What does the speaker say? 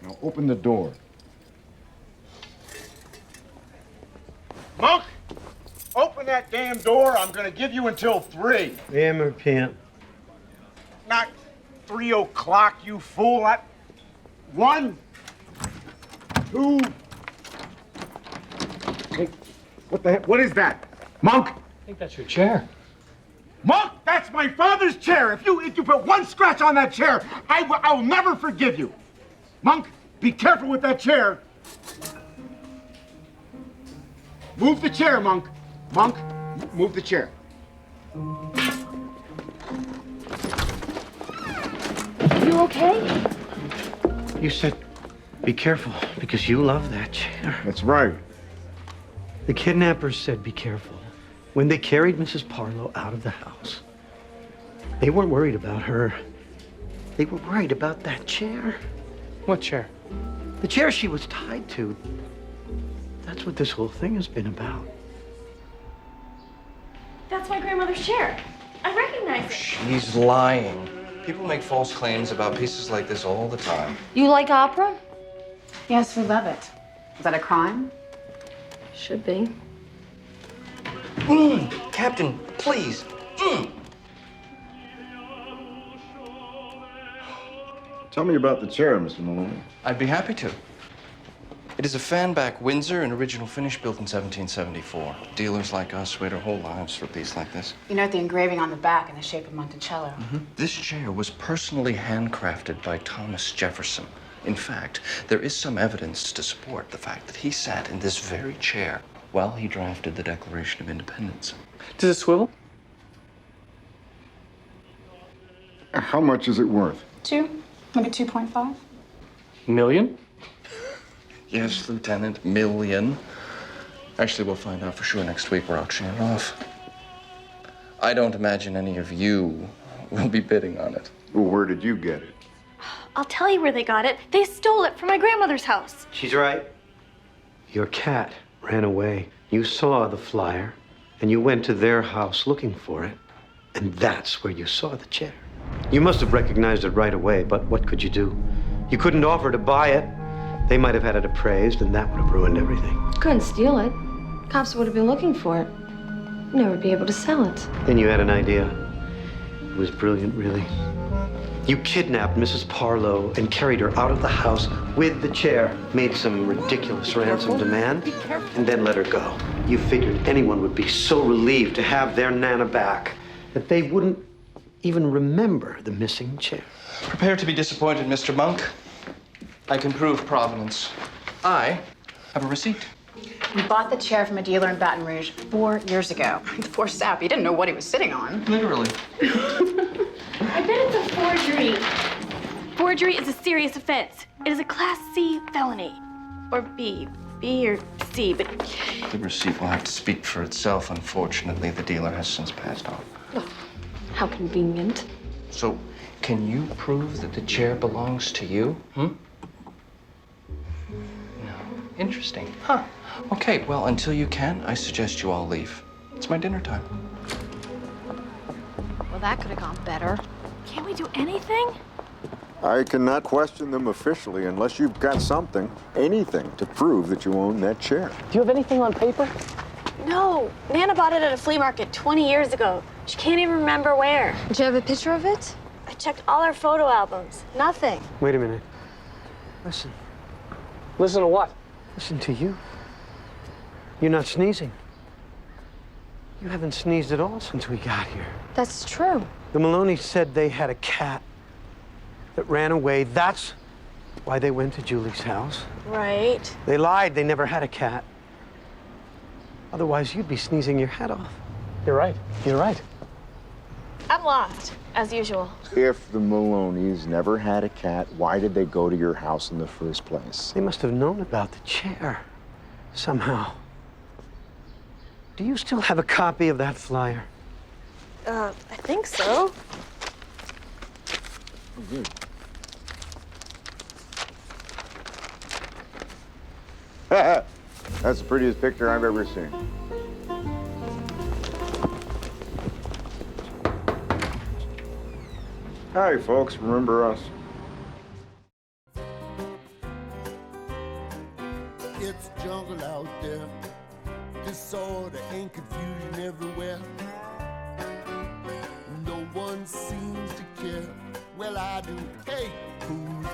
Now open the door. Monk! Open that damn door. I'm gonna give you until 3. Yeah, my pimp. Not 3 o'clock, you fool. 1, 2. Hey, what the heck? What is that? Monk! I think that's your chair. Monk, that's my father's chair. If you put one scratch on that chair, I will never forgive you. Monk, be careful with that chair. Move the chair, Monk. Monk, move the chair. You okay? You said be careful because you love that chair. That's right. The kidnappers said be careful when they carried Mrs. Parlo out of the house. They weren't worried about her. They were worried about that chair. What chair? The chair she was tied to. That's what this whole thing has been about. That's my grandmother's chair. I recognize it. She's lying. People make false claims about pieces like this all the time. You like opera? Yes, we love it. Is that a crime? Should be. Captain, please. Tell me about the chair, Mr. Maloney. I'd be happy to. It is a fan-back Windsor, an original finish built in 1774. Dealers like us wait our whole lives for a piece like this. You note the engraving on the back in the shape of Monticello. This chair was personally handcrafted by Thomas Jefferson. In fact, there is some evidence to support the fact that he sat in this very chair while he drafted the Declaration of Independence. Does it swivel? How much is it worth? 2, maybe 2.5. Million? Yes, Lieutenant, million. Actually, we'll find out for sure next week. We're auctioning it off. I don't imagine any of you will be bidding on it. Well, where did you get it? I'll tell you where they got it. They stole it from my grandmother's house. She's right. Your cat ran away. You saw the flyer, and you went to their house looking for it. And that's where you saw the chair. You must have recognized it right away, but what could you do? You couldn't offer to buy it. They might have had it appraised, and that would have ruined everything. Couldn't steal it. Cops would have been looking for it. Never be able to sell it. Then you had an idea. It was brilliant, really. You kidnapped Mrs. Parlo and carried her out of the house with the chair, made some ridiculous ransom demand, and then let her go. You figured anyone would be so relieved to have their Nana back that they wouldn't even remember the missing chair. Prepare to be disappointed, Mr. Monk. I can prove provenance. I have a receipt. We bought the chair from a dealer in Baton Rouge 4 years ago. The poor sap, he didn't know what he was sitting on. Literally. I bet it's a forgery. Forgery is a serious offense. It is a Class C felony. Or B. B or C, but... The receipt will have to speak for itself. Unfortunately, the dealer has since passed on. Oh, how convenient. So, can you prove that the chair belongs to you? No. Interesting. Huh. Okay, well, until you can, I suggest you all leave. It's my dinner time. Well, that could have gone better. Can't we do anything? I cannot question them officially unless you've got something, anything, to prove that you own that chair. Do you have anything on paper? No. Nana bought it at a flea market 20 years ago. She can't even remember where. Do you have a picture of it? I checked all our photo albums. Nothing. Wait a minute. Listen. Listen to what? Listen to you. You're not sneezing. You haven't sneezed at all since we got here. That's true. The Maloneys said they had a cat that ran away. That's why they went to Julie's house. Right. They lied. They never had a cat. Otherwise, you'd be sneezing your head off. You're right. You're right. I'm lost, as usual. If the Maloneys never had a cat, why did they go to your house in the first place? They must have known about the chair somehow. Do you still have a copy of that flyer? I think so. Oh, good. That's the prettiest picture I've ever seen. Hi, folks. Remember us? It's jungle out there, disorder and confusion everywhere. No one seems to care. Well, I do. Hey, who's